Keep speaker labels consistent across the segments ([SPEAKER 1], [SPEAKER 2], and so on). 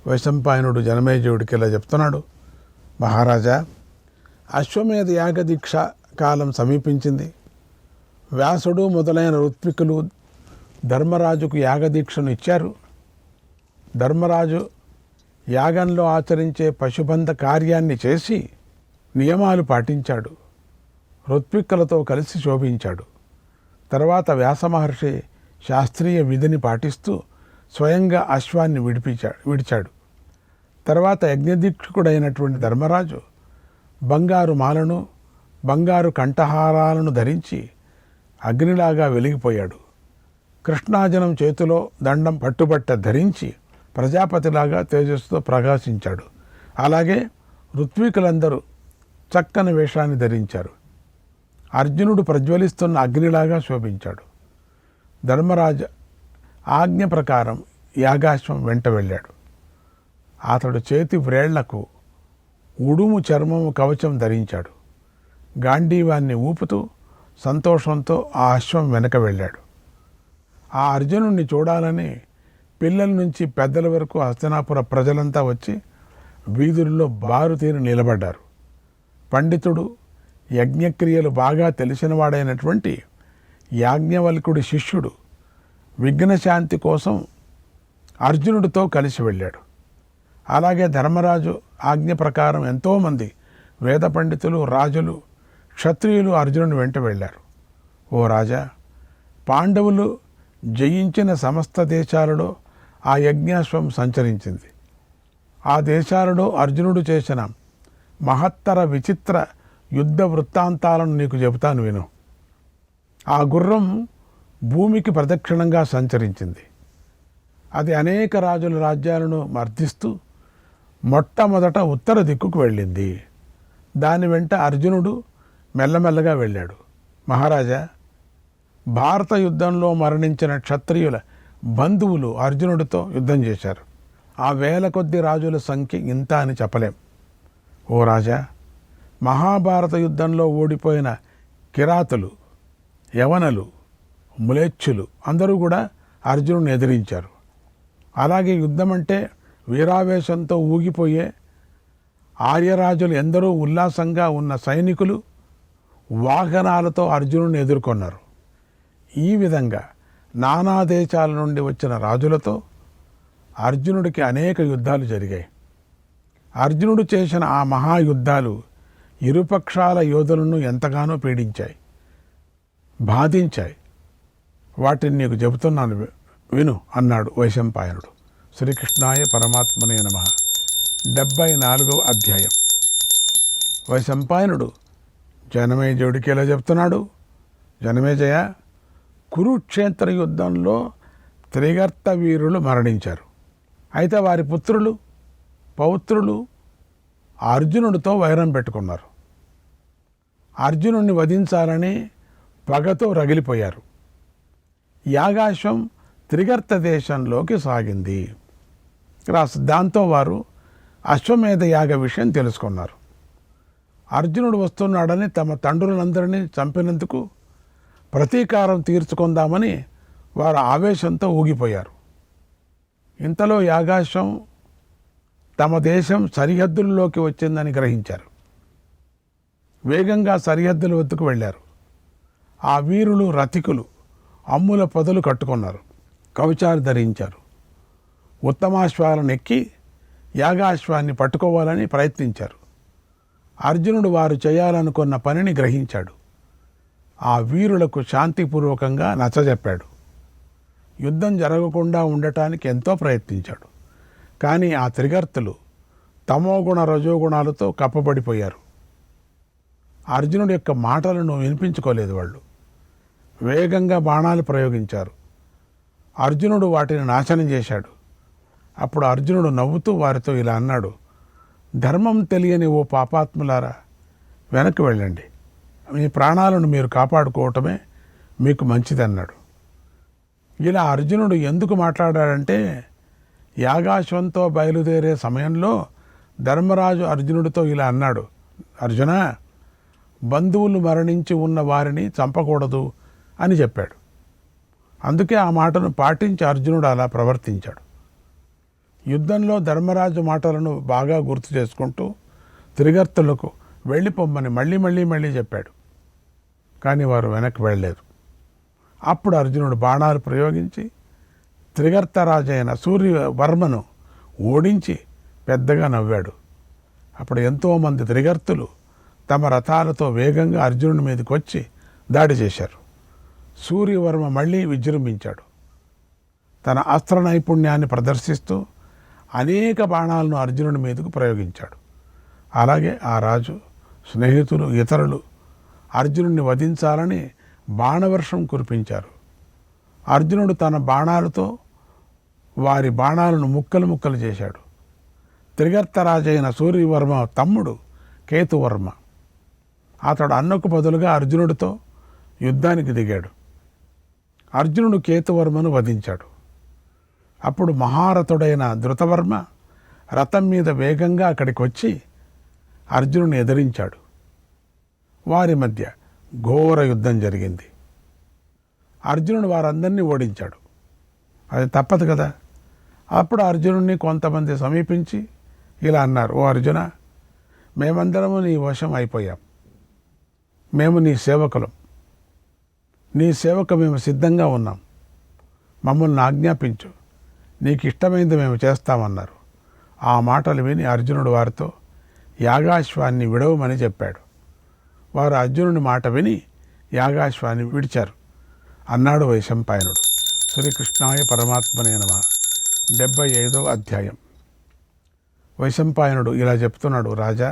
[SPEAKER 1] వైశంపాయనుడు జనమేజయుడికి ఇలా చెప్తున్నాడు, మహారాజా, అశ్వమేధ యాగదీక్ష కాలం సమీపించింది. వ్యాసుడు మొదలైన ఋత్వికులు ధర్మరాజుకు యాగదీక్షను ఇచ్చారు. ధర్మరాజు యాగంలో ఆచరించే పశుబంధ కార్యాన్ని చేసి నియమాలు పాటించాడు. ఋత్విక్కులతో కలిసి శోభించాడు. తర్వాత వ్యాసమహర్షి శాస్త్రీయ విధిని పాటిస్తూ స్వయంగా అశ్వాన్ని విడిచాడు. తర్వాత యజ్ఞదీక్షకుడైనటువంటి ధర్మరాజు బంగారు మాలను, బంగారు కంఠహారాలను ధరించి అగ్నిలాగా వెలిగిపోయాడు. కృష్ణాజనం చేతిలో దండం పట్టుబట్ట ధరించి ప్రజాపతిలాగా తేజస్సుతో ప్రకాశించాడు. అలాగే ఋత్వికులందరూ చక్కని వేషాన్ని ధరించారు. అర్జునుడు ప్రజ్వలిస్తున్న అగ్నిలాగా శోభించాడు. ధర్మరాజు ఆజ్ఞ ప్రకారం యాగాశ్వం వెంట వెళ్ళాడు. అతడు చేతి వ్రేళ్లకు ఉడుము చర్మము కవచం ధరించాడు. గాంధీవాన్ని ఊపుతూ సంతోషంతో ఆ అశ్వం వెనక వెళ్ళాడు. ఆ అర్జునుడిని చూడాలని పిల్లల నుంచి పెద్దల వరకు హస్తినాపుర ప్రజలంతా వచ్చి వీధుల్లో బారుతీరి నిలబడ్డారు. పండితుడు, యజ్ఞక్రియలు బాగా తెలిసినవాడైనటువంటి యాజ్ఞవల్కుడి శిష్యుడు విఘ్నశాంతి కోసం అర్జునుడితో కలిసి వెళ్ళాడు. అలాగే ధర్మరాజు ఆజ్ఞ ప్రకారం ఎంతోమంది వేద పండితులు, రాజులు, క్షత్రియులు అర్జునుని వెంట వెళ్ళారు. ఓ రాజా, పాండవులు జయించిన సమస్త దేశాలలో ఆ యజ్ఞాశ్వం సంచరించింది. ఆ దేశాలలో అర్జునుడు చేసిన మహత్తర విచిత్ర యుద్ధ వృత్తాంతాలను నీకు చెబుతాను విను. ఆ గుర్రం భూమికి ప్రదక్షిణంగా సంచరించింది. అది అనేక రాజుల రాజ్యాలను మర్దిస్తూ మొట్టమొదట ఉత్తర దిక్కుకు వెళ్ళింది. దాని వెంట అర్జునుడు మెల్లమెల్లగా వెళ్ళాడు. మహారాజా, భారత యుద్ధంలో మరణించిన క్షత్రియుల బంధువులు అర్జునుడితో యుద్ధం చేశారు. ఆ వేల కొద్ది రాజుల సంఖ్య ఇంత అని చెప్పలేం. ఓ రాజా, మహాభారత యుద్ధంలో ఓడిపోయిన కిరాతులు, యవనలు, ములేచ్చులు అందరూ కూడా అర్జునుడిని ఎదిరించారు. అలాగే యుద్ధం అంటే వీరావేశంతో ఊగిపోయే ఆర్యరాజులు ఎందరో ఉల్లాసంగా ఉన్న సైనికులు వాహనాలతో అర్జునుడిని ఎదుర్కొన్నారు. ఈ విధంగా నానా దేశాల నుండి వచ్చిన రాజులతో అర్జునుడికి అనేక యుద్ధాలు జరిగాయి. అర్జునుడు చేసిన ఆ మహాయుద్ధాలు ఇరుపక్షాల యోధులను ఎంతగానో పీడించాయి, బాధించాయి. వాటిని నీకు చెబుతున్నాను విను అన్నాడు వైశంపాయనుడు. శ్రీకృష్ణాయ పరమాత్మనే నమః. 74వ అధ్యాయం. వైశంపాయనుడు జనమేజయుడికి ఇలా చెప్తున్నాడు, జనమేజయ, కురుక్షేత్ర యుద్ధంలో త్రిగర్త వీరులు మరణించారు. అయితే వారి పుత్రులు, పౌత్రులు అర్జునుడితో వైరం పెట్టుకున్నారు. అర్జునుడిని వధించాలని పగతో రగిలిపోయారు. యాగాశ్వం త్రిగర్త దేశంలోకి సాగింది. దాంతో వారు అశ్వమేధ యాగ విషయం తెలుసుకున్నారు. అర్జునుడు వస్తున్నాడని తమ తండ్రులందరినీ చంపినందుకు ప్రతీకారం తీర్చుకుందామని వారు ఆవేశంతో ఊగిపోయారు. ఇంతలో యాగాశ్వం తమ దేశం సరిహద్దుల్లోకి వచ్చిందని గ్రహించారు. వేగంగా సరిహద్దుల వద్దకు వెళ్ళారు. ఆ వీరులు, రథికులు అమ్ముల పొదలు కట్టుకున్నారు, కవచాలు ధరించారు. ఉత్తమాశ్వాలను ఎక్కి యాగాశ్వాన్ని పట్టుకోవాలని ప్రయత్నించారు. అర్జునుడు వారు చేయాలనుకున్న పనిని గ్రహించాడు. ఆ వీరులకు శాంతిపూర్వకంగా నచ్చజెప్పాడు. యుద్ధం జరగకుండా ఉండటానికి ఎంతో ప్రయత్నించాడు. కానీ ఆ త్రిగర్తులు తమోగుణ, రజోగుణాలతో కప్పబడిపోయారు. అర్జునుడి యొక్క మాటలను వినిపించుకోలేదు. వాళ్ళు వేగంగా బాణాలు ప్రయోగించారు. అర్జునుడు వాటిని నాశనం చేశాడు. అప్పుడు అర్జునుడు నవ్వుతూ వారితో ఇలా అన్నాడు, ధర్మం తెలియని ఓ పాపాత్ములారా, వెనక్కి వెళ్ళండి. మీ ప్రాణాలను మీరు కాపాడుకోవటమే మీకు మంచిదన్నాడు. ఇలా అర్జునుడు ఎందుకు మాట్లాడాడంటే, యాగాశ్వంతో బయలుదేరే సమయంలో ధర్మరాజు అర్జునుడితో ఇలా అన్నాడు, అర్జున, బంధువులు మరణించి ఉన్న వారిని చంపకూడదు అని చెప్పాడు. అందుకే ఆ మాటను పాటించి అర్జునుడు అలా ప్రవర్తించాడు. యుద్ధంలో ధర్మరాజు మాటలను బాగా గుర్తు చేసుకుంటూ త్రిగర్తులకు వెళ్ళిపోమ్మని మళ్ళీ చెప్పాడు. కానీ వారు వెనక్కి వెళ్ళలేదు. అప్పుడు అర్జునుడు బాణాలు ప్రయోగించి త్రిగర్తరాజైన సూర్యవర్మను ఓడించి పెద్దగా నవ్వాడు. అప్పుడు ఎంతోమంది త్రిగర్తులు తమ రథాలతో వేగంగా అర్జునుడి మీదకి వచ్చి దాడి చేశారు. సూర్యవర్మ మళ్ళీ విజృంభించాడు. తన అస్త్ర నైపుణ్యాన్ని ప్రదర్శిస్తూ అనేక బాణాలను అర్జునుడి మీదకు ప్రయోగించాడు. అలాగే ఆ రాజు, స్నేహితులు, ఇతరులు అర్జునుడిని వధించాలని బాణవర్షం కురిపించారు. అర్జునుడు తన బాణాలతో వారి బాణాలను ముక్కలు చేశాడు. త్రిగర్తరాజైన సూర్యవర్మ తమ్ముడు కేతువర్మ, అతడు అన్నకు బదులుగా అర్జునుడితో యుద్ధానికి దిగాడు. అర్జునుడు కేతువర్మను వధించాడు. అప్పుడు మహారథుడైన ధృతవర్మ రథం మీద వేగంగా అక్కడికి వచ్చి అర్జునుడిని ఎదిరించాడు. వారి మధ్య ఘోర యుద్ధం జరిగింది. అర్జునుడు వారందరినీ ఓడించాడు. అది తప్పదు కదా. అప్పుడు అర్జునుడిని కొంతమంది సమీపించి ఇలా అన్నారు, ఓ అర్జున, మేమందరము నీ వశం అయిపోయాం. మేము నీ సేవకులం. నీ సేవకు మేము సిద్ధంగా ఉన్నాం. మమ్మల్ని ఆజ్ఞాపించు. నీకు ఇష్టమైంది మేము చేస్తామన్నారు. ఆ మాటలు విని అర్జునుడు వారితో యాగాశ్వాన్ని విడవమని చెప్పాడు. వారు అర్జునుడి మాట విని యాగాశ్వాన్ని విడిచారు. అన్నాడు వైశంపాయనుడు. శ్రీకృష్ణాయ పరమాత్మనే నమః. 75వ అధ్యాయం. వైశంపాయనుడు ఇలా చెప్తున్నాడు, రాజా,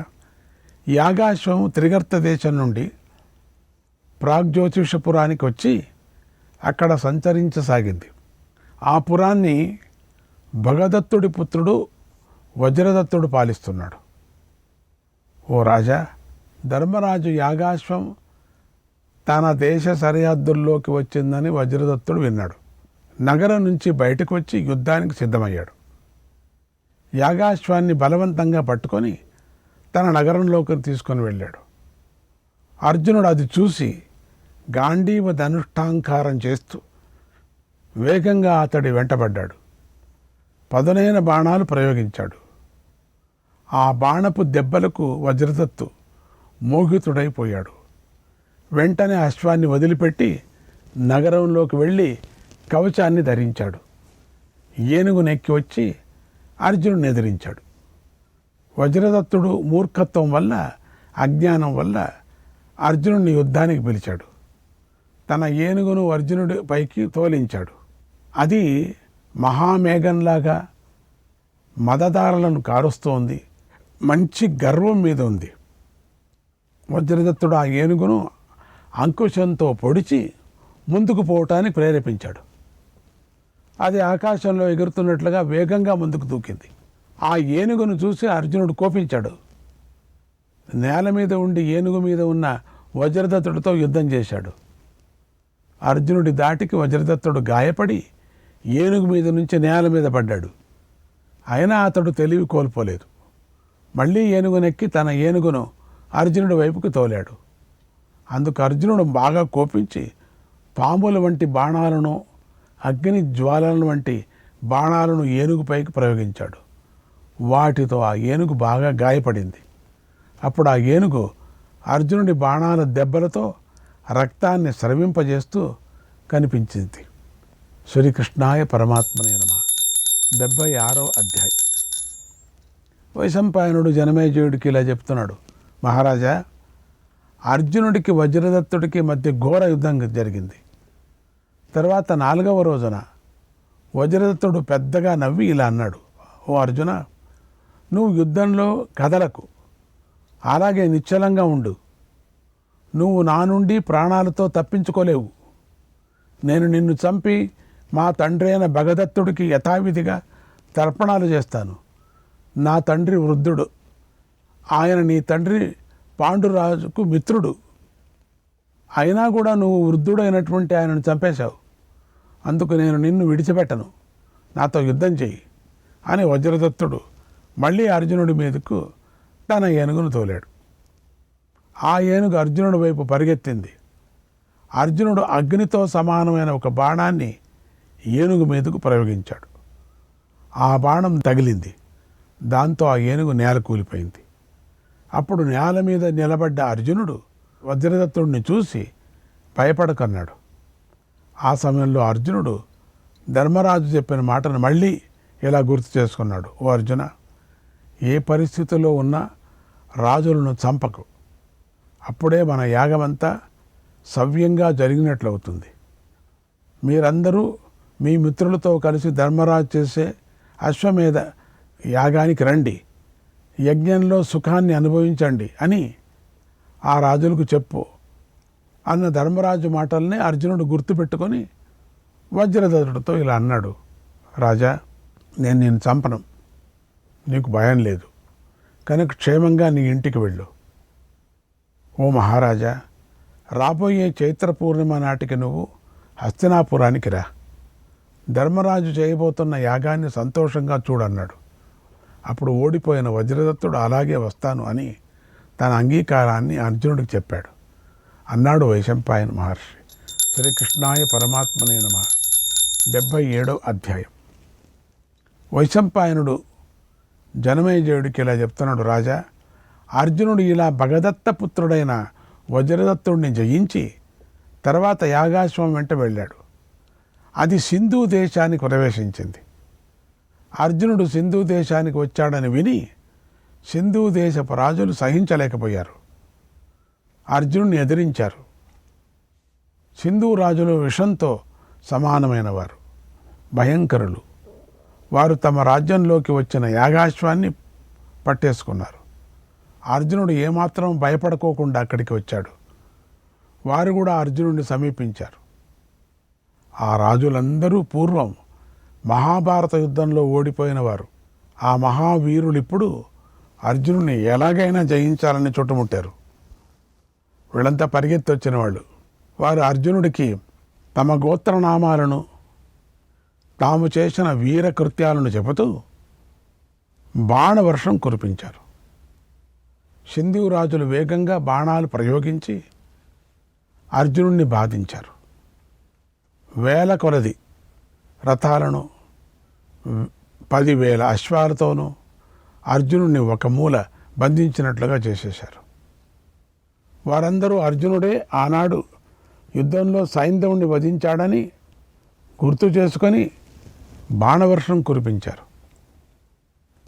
[SPEAKER 1] యాగాశ్వం త్రిగర్త దేశం నుండి ప్రాగ్జ్యోతిషపురానికి వచ్చి అక్కడ సంచరించసాగింది. ఆ పురాన్ని భగదత్తుడి పుత్రుడు వజ్రదత్తుడు పాలిస్తున్నాడు. ఓ రాజా, ధర్మరాజు యాగాశ్వం తన దేశ సరిహద్దుల్లోకి వచ్చిందని వజ్రదత్తుడు విన్నాడు. నగరం నుంచి బయటకు వచ్చి యుద్ధానికి సిద్ధమయ్యాడు. యాగాశ్వాన్ని బలవంతంగా పట్టుకొని తన నగరంలోకి తీసుకొని వెళ్ళాడు. అర్జునుడు అది చూసి గాంధీవ ధనుష్ఠాంకారం చేస్తూ వేగంగా అతడి వెంటబడ్డాడు. పదునైన బాణాలు ప్రయోగించాడు. ఆ బాణపు దెబ్బలకు వజ్రదత్తు మోహితుడైపోయాడు. వెంటనే అశ్వాన్ని వదిలిపెట్టి నగరంలోకి వెళ్ళి కవచాన్ని ధరించాడు. ఏనుగునెక్కి వచ్చి అర్జునుడిని ఎదిరించాడు. వజ్రదత్తుడు మూర్ఖత్వం వల్ల, అజ్ఞానం వల్ల అర్జునుడిని యుద్ధానికి పిలిచాడు. తన ఏనుగును అర్జునుడి పైకి తోలించాడు. అది మహామేఘంలాగా మదదారులను కారుస్తోంది. మంచి గర్వం మీద ఉంది. వజ్రదత్తుడు ఆ ఏనుగును అంకుశంతో పొడిచి ముందుకు పోవటానికి ప్రేరేపించాడు. అది ఆకాశంలో ఎగురుతున్నట్లుగా వేగంగా ముందుకు దూకింది. ఆ ఏనుగును చూసి అర్జునుడు కోపించాడు. నేల మీద ఉండి ఏనుగు మీద ఉన్న వజ్రదత్తుడితో యుద్ధం చేశాడు. అర్జునుడి దాటికి వజ్రదత్తుడు గాయపడి ఏనుగు మీద నుంచి నేల మీద పడ్డాడు. అయినా అతడు తెలివి కోల్పోలేదు. మళ్ళీ ఏనుగునెక్కి తన ఏనుగును అర్జునుడి వైపుకి తోలాడు. అందుకు అర్జునుడు బాగా కోపించి పాముల వంటి బాణాలను, అగ్ని జ్వాలల వంటి బాణాలను ఏనుగుపైకి ప్రయోగించాడు. వాటితో ఆ ఏనుగు బాగా గాయపడింది. అప్పుడు ఆ ఏనుగు అర్జునుడి బాణాల దెబ్బలతో రక్తాన్ని స్రవింపజేస్తూ కనిపించింది. శ్రీకృష్ణాయ పరమాత్మనే నమః. 76వ అధ్యాయం. వైశంపాయనుడు జనమేజయుడికి ఇలా చెప్తున్నాడు, మహారాజా, అర్జునుడికి వజ్రదత్తుడికి మధ్య ఘోర యుద్ధం జరిగింది. తర్వాత 4వ రోజున వజ్రదత్తుడు పెద్దగా నవ్వి ఇలా అన్నాడు, ఓ అర్జున, నువ్వు యుద్ధంలో కదలకు, అలాగే నిశ్చలంగా ఉండు. నువ్వు నా నుండి ప్రాణాలతో తప్పించుకోలేవు. నేను నిన్ను చంపి మా తండ్రి అయిన భగదత్తుడికి యథావిధిగా తర్పణాలు చేస్తాను. నా తండ్రి వృద్ధుడు. ఆయన నీ తండ్రి పాండురాజుకు మిత్రుడు. అయినా కూడా నువ్వు వృద్ధుడైనటువంటి ఆయనను చంపేశావు. అందుకు నేను నిన్ను విడిచిపెట్టను. నాతో యుద్ధం చెయ్యి అని వజ్రదత్తుడు మళ్ళీ అర్జునుడి మీదకు తన ఏనుగును తోలాడు. ఆ ఏనుగు అర్జునుడి వైపు పరిగెత్తింది. అర్జునుడు అగ్నితో సమానమైన ఒక బాణాన్ని ఏనుగు మీదకు ప్రయోగించాడు. ఆ బాణం తగిలింది. దాంతో ఆ ఏనుగు నేల కూలిపోయింది. అప్పుడు నేల మీద నిలబడ్డ అర్జునుడు వజ్రదత్తుడిని చూసి భయపడకన్నాడు. ఆ సమయంలో అర్జునుడు ధర్మరాజు చెప్పిన మాటను మళ్ళీ ఇలా గుర్తు చేసుకున్నాడు. ఓ అర్జున, ఏ పరిస్థితుల్లో ఉన్నా రాజులను చంపకు. అప్పుడే మన యాగమంతా సవ్యంగా జరిగినట్లవుతుంది. మీరందరూ మీ మిత్రులతో కలిసి ధర్మరాజు చేసే అశ్వమేధ యాగానికి రండి, యజ్ఞంలో సుఖాన్ని అనుభవించండి అని ఆ రాజులకు చెప్పు అన్న ధర్మరాజు మాటల్ని అర్జునుడు గుర్తుపెట్టుకొని వజ్రదత్తుడితో ఇలా అన్నాడు. రాజా, నేను నిన్ను చంపను, నీకు భయం లేదు కనుక క్షేమంగా నీ ఇంటికి వెళ్ళు. ఓ మహారాజా, రాబోయే చైత్ర పూర్ణిమ నాటికి నువ్వు హస్తినాపురానికి రా. ధర్మరాజు చేయబోతున్న యాగాన్ని సంతోషంగా చూడన్నాడు. అప్పుడు ఓడిపోయిన వజ్రదత్తుడు అలాగే వస్తాను అని తన అంగీకారాన్ని అర్జునుడికి చెప్పాడు. అన్నాడు వైశంపాయన మహర్షి. శ్రీకృష్ణాయ పరమాత్మనే నమః. 77వ అధ్యాయం. వైశంపాయనుడు జనమేజయుడికి ఇలా చెప్తున్నాడు. రాజా, అర్జునుడు ఇలా భగదత్త పుత్రుడైన వజ్రదత్తుడిని జయించి తర్వాత యాగాశ్వం వెంట వెళ్ళాడు. అది సింధు దేశానికి ప్రవేశించింది. అర్జునుడు సింధు దేశానికి వచ్చాడని విని సింధు దేశపు రాజులు సహించలేకపోయారు. అర్జునుడిని ఎదిరించారు. సింధు రాజులు విషంతో సమానమైన వారు, భయంకరులు. వారు తమ రాజ్యంలోకి వచ్చిన యాగాశ్వాన్ని పట్టేసుకున్నారు. అర్జునుడు ఏమాత్రం భయపడుకోకుండా అక్కడికి వచ్చాడు. వారు కూడా అర్జునుడిని సమీపించారు. ఆ రాజులందరూ పూర్వం మహాభారత యుద్ధంలో ఓడిపోయిన వారు. ఆ మహావీరులు ఇప్పుడు అర్జునుడిని ఎలాగైనా జయించాలని చుట్టుముట్టారు. వీళ్ళంతా పరిగెత్తి వచ్చిన వాళ్ళు. వారు అర్జునుడికి తమ గోత్రనామాలను, తాము చేసిన వీరకృత్యాలను చెబుతూ బాణవర్షం కురిపించారు. సింధు రాజులు వేగంగా బాణాలు ప్రయోగించి అర్జునుడిని బాధించారు. వేల కొలది రథాలను 10,000 అశ్వాలతోనూ అర్జునుడిని ఒక మూల బంధించినట్లుగా చేసేశారు. వారందరూ అర్జునుడే ఆనాడు యుద్ధంలో సైంధవుణ్ణి వధించాడని గుర్తు చేసుకొని బాణవర్షం కురిపించారు.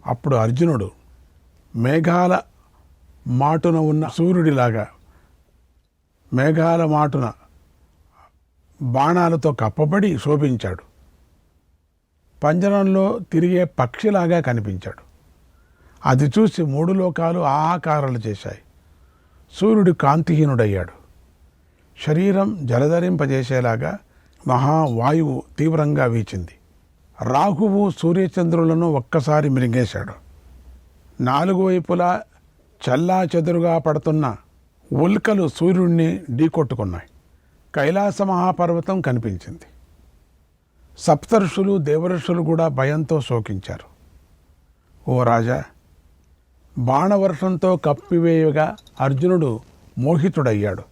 [SPEAKER 1] అప్పుడు అర్జునుడు మేఘాల మాటున ఉన్న సూర్యుడిలాగా మేఘాల మాటున బాణాలతో కప్పబడి శోభించాడు. పంజరంలో తిరిగే పక్షిలాగా కనిపించాడు. అది చూసి 3 లోకాలు ఆహాకారాలు చేశాయి. సూర్యుడు కాంతిహీనుడయ్యాడు. శరీరం జలధరింపజేసేలాగా మహావాయువు తీవ్రంగా వీచింది. రాహువు సూర్యచంద్రులను ఒక్కసారి మింగేశాడు. 4 వైపులా చల్లా చెదురుగా పడుతున్న ఉల్కలు సూర్యుడిని ఢీకొట్టుకున్నాయి. కైలాస మహాపర్వతం కనిపించింది. సప్తర్షులు, దేవఋషులు కూడా భయంతో శోకించారు. ఓ రాజా, బాణవర్షంతో కప్పివేయగా అర్జునుడు మోహితుడయ్యాడు.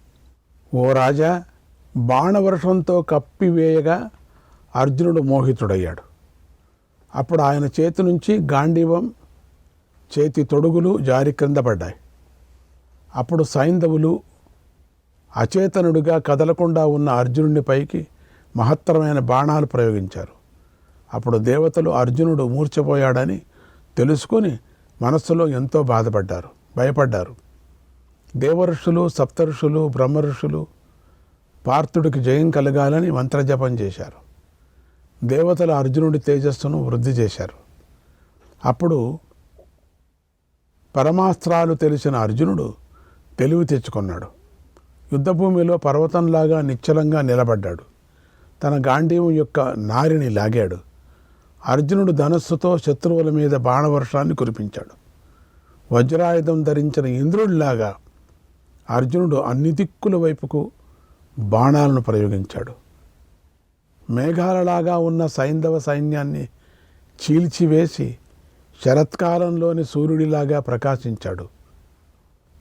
[SPEAKER 1] ఓ రాజా, బాణవర్షంతో కప్పివేయగా అర్జునుడు మోహితుడయ్యాడు. అప్పుడు ఆయన చేతి నుంచి గాంధీవం, చేతి తొడుగులు జారి క్రింద పడ్డాయి. అప్పుడు సైంధవులు అచేతనుడిగా కదలకుండా ఉన్న అర్జునుడిని పైకి మహత్తరమైన బాణాలు ప్రయోగించారు. అప్పుడు దేవతలు అర్జునుడు మూర్ఛపోయాడని తెలుసుకొని మనస్సులో ఎంతో బాధపడ్డారు, భయపడ్డారు. దేవఋషులు, సప్తఋషులు, బ్రహ్మఋషులు పార్థుడికి జయం కలగాలని మంత్రజపం చేశారు. దేవతలు అర్జునుడి తేజస్సును వృద్ధి చేశారు. అప్పుడు పరమాస్త్రాలు తెలిసిన అర్జునుడు తెలివి తెచ్చుకున్నాడు. యుద్ధభూమిలో పర్వతంలాగా నిశ్చలంగా నిలబడ్డాడు. తన గాంధీవం యొక్క నారిని లాగాడు. అర్జునుడు ధనస్సుతో శత్రువుల మీద బాణవర్షాన్ని కురిపించాడు. వజ్రాయుధం ధరించిన ఇంద్రుడిలాగా అర్జునుడు అన్ని దిక్కుల వైపుకు బాణాలను ప్రయోగించాడు. మేఘాలలాగా ఉన్న సైంధవ సైన్యాన్ని చీల్చివేసి శరత్కాలంలోని సూర్యుడిలాగా ప్రకాశించాడు.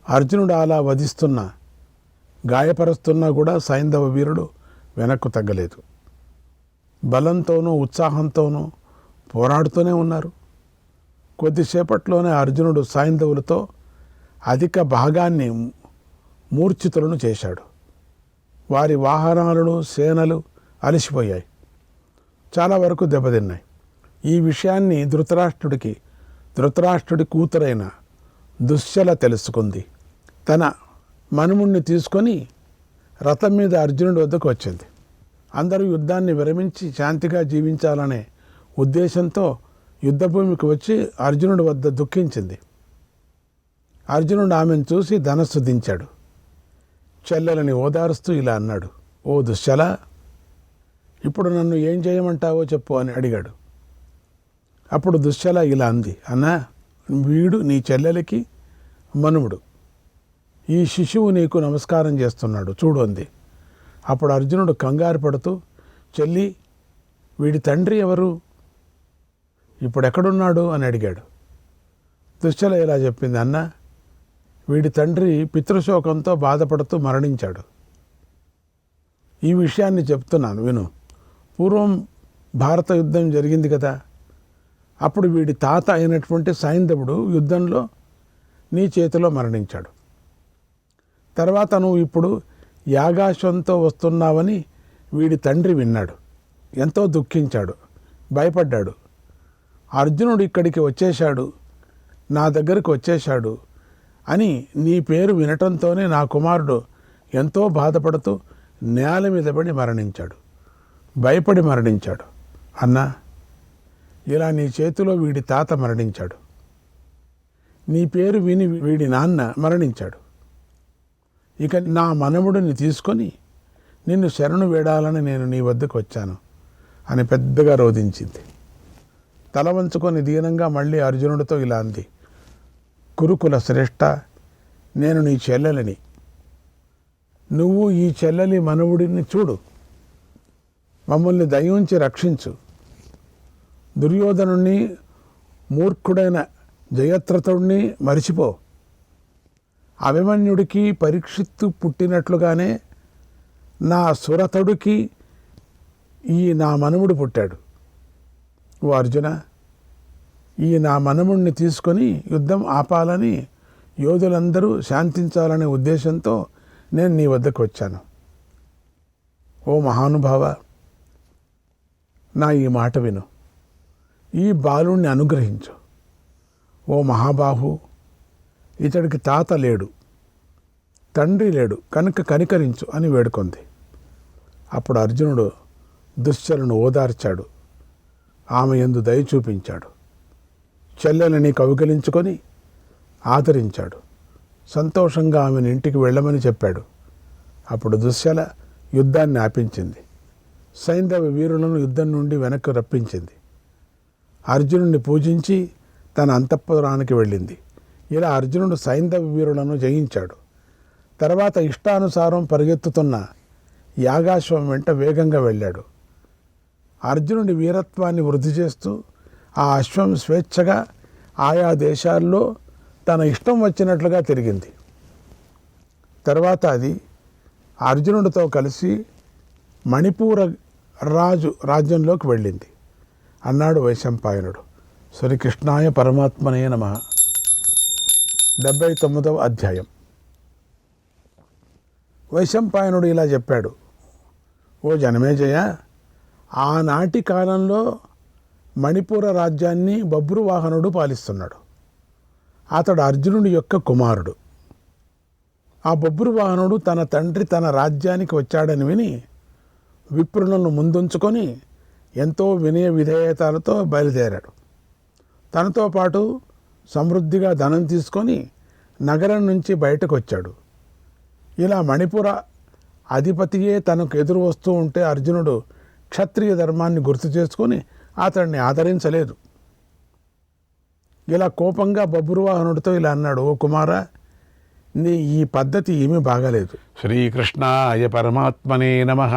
[SPEAKER 1] అర్జునుడు అలా వధిస్తున్నా, గాయపరుస్తున్నా కూడా సైంధవ వీరుడు వెనక్కు తగ్గలేదు. బలంతోనూ ఉత్సాహంతోనూ పోరాడుతూనే ఉన్నారు. కొద్దిసేపట్లోనే అర్జునుడు సైంధవులతో అధిక భాగాన్ని మూర్ఛితులను చేశాడు. వారి వాహనాలను సేనలు అలసిపోయాయి, చాలా వరకు దెబ్బతిన్నాయి. ఈ విషయాన్ని ధృతరాష్ట్రుడి కూతురైన దుశ్శల తెలుసుకుంది. తన మనుముణ్ణి తీసుకొని రథం మీద అర్జునుడి వద్దకు వచ్చింది. అందరూ యుద్ధాన్ని విరమించి శాంతిగా జీవించాలనే ఉద్దేశంతో యుద్ధభూమికి వచ్చి అర్జునుడి వద్ద దుఃఖించింది. అర్జునుడు ఆమెను చూసి ధనస్సు దించాడు. చెల్లెలని ఓదారుస్తూ ఇలా అన్నాడు, ఓ దుశ్శల, ఇప్పుడు నన్ను ఏం చేయమంటావో చెప్పు అని అడిగాడు. అప్పుడు దుశ్శల ఇలా అంది, అన్నా, వీడు నీ చెల్లెలికి మనుముడు. ఈ శిశువు నీకు నమస్కారం చేస్తున్నాడు చూడు అంది. అప్పుడు అర్జునుడు కంగారు పడుతూ, చెల్లి, వీడి తండ్రి ఎవరు, ఇప్పుడు ఎక్కడున్నాడు అని అడిగాడు. దుశ్శల ఇలా చెప్పింది, అన్న, వీడి తండ్రి పితృశోకంతో బాధపడుతూ మరణించాడు. ఈ విషయాన్ని చెప్తున్నాను విను. పూర్వం భారత యుద్ధం జరిగింది కదా, అప్పుడు వీడి తాత అయినటువంటి సైంధవుడు యుద్ధంలో నీ చేతిలో మరణించాడు. తర్వాత నువ్వు ఇప్పుడు యాగాశ్వంతో వస్తున్నావని వీడి తండ్రి విన్నాడు. ఎంతో దుఃఖించాడు, భయపడ్డాడు. అర్జునుడు ఇక్కడికి వచ్చేశాడు, నా దగ్గరకు వచ్చేశాడు అని నీ పేరు వినటంతోనే నా కుమారుడు ఎంతో బాధపడుతూ నేల మీద పడి మరణించాడు, భయపడి మరణించాడు. అన్నా, ఇలా నీ చేతిలో వీడి తాత మరణించాడు. నీ పేరు విని వీడి నాన్న మరణించాడు. ఇక నా మనముడిని తీసుకొని నిన్ను శరణు వేడాలని నేను నీ వద్దకు వచ్చాను అని పెద్దగా రోధించింది. తల వంచుకొని దీనంగా మళ్ళీ అర్జునుడితో ఇలా అంది, కురుకుల శ్రేష్ఠ, నేను నీ చెల్లెలని. నువ్వు ఈ చెల్లెలి మనవుడిని చూడు, మమ్మల్ని దయించి రక్షించు. దుర్యోధనుణ్ణి, మూర్ఖుడైన జయత్రథుడిని మరిచిపో. అభిమన్యుడికి పరీక్షిత్తు పుట్టినట్లుగానే నా సురథుడికి ఈ నా మనుముడు పుట్టాడు. ఓ అర్జున, ఈ నా మనుముడిని తీసుకొని యుద్ధం ఆపాలని, యోధులందరూ శాంతించాలనే ఉద్దేశంతో నేను నీ వద్దకు వచ్చాను. ఓ మహానుభావ, నా ఈ మాట విను. ఈ బాలుణ్ణి అనుగ్రహించు. ఓ మహాబాహు, ఇతడికి తాత లేడు, తండ్రి లేడు, కనుక కనికరించు అని వేడుకొంది. అప్పుడు అర్జునుడు దుశ్శలను ఓదార్చాడు, ఆమె యందు దయ చూపించాడు. చెల్లెలని కౌగిలించుకొని ఆదరించాడు. సంతోషంగా ఆమెను ఇంటికి వెళ్ళమని చెప్పాడు. అప్పుడు దుశ్శల యుద్ధాన్ని ఆపించింది. సైంధవ వీరులను యుద్ధం నుండి వెనక్కి రప్పించింది. అర్జునుడిని పూజించి తన అంతఃపురానికి వెళ్ళింది. ఇలా అర్జునుడు సైంధవ వీరులను జయించాడు. తర్వాత ఇష్టానుసారం పరిగెత్తుతున్న యాగాశ్వం వెంట వేగంగా వెళ్ళాడు. అర్జునుడి వీరత్వాన్ని వృద్ధి చేస్తూ ఆ అశ్వం స్వేచ్ఛగా ఆయా దేశాల్లో తన ఇష్టం వచ్చినట్లుగా తిరిగింది. తర్వాత అది అర్జునుడితో కలిసి మణిపూర రాజు రాజ్యంలోకి వెళ్ళింది అన్నాడు వైశంపాయనుడు. శ్రీకృష్ణాయ పరమాత్మనే నమః. 79వ అధ్యాయం. వైశంపాయనుడు ఇలా చెప్పాడు, ఓ జనమేజయ, ఆనాటి కాలంలో మణిపూర రాజ్యాన్ని బభ్రువాహనుడు పాలిస్తున్నాడు. అతడు అర్జునుడి యొక్క కుమారుడు. ఆ బభ్రువాహనుడు తన తండ్రి తన రాజ్యానికి వచ్చాడని విని విప్రులను ముందుంచుకొని ఎంతో వినయ విధేయతలతో బయలుదేరాడు. తనతో పాటు సమృద్ధిగా ధనం తీసుకొని నగరం నుంచి బయటకు వచ్చాడు. ఇలా మణిపుర అధిపతియే తనకు ఎదురు వస్తూ ఉంటే అర్జునుడు క్షత్రియ ధర్మాన్ని గుర్తు చేసుకొని అతడిని ఆదరించలేదు. ఇలా కోపంగా బభ్రువాహనుడితో ఇలా అన్నాడు, ఓ కుమారా, నీ ఈ పద్ధతి ఏమీ బాగాలేదు.
[SPEAKER 2] శ్రీకృష్ణాయ పరమాత్మనే నమః.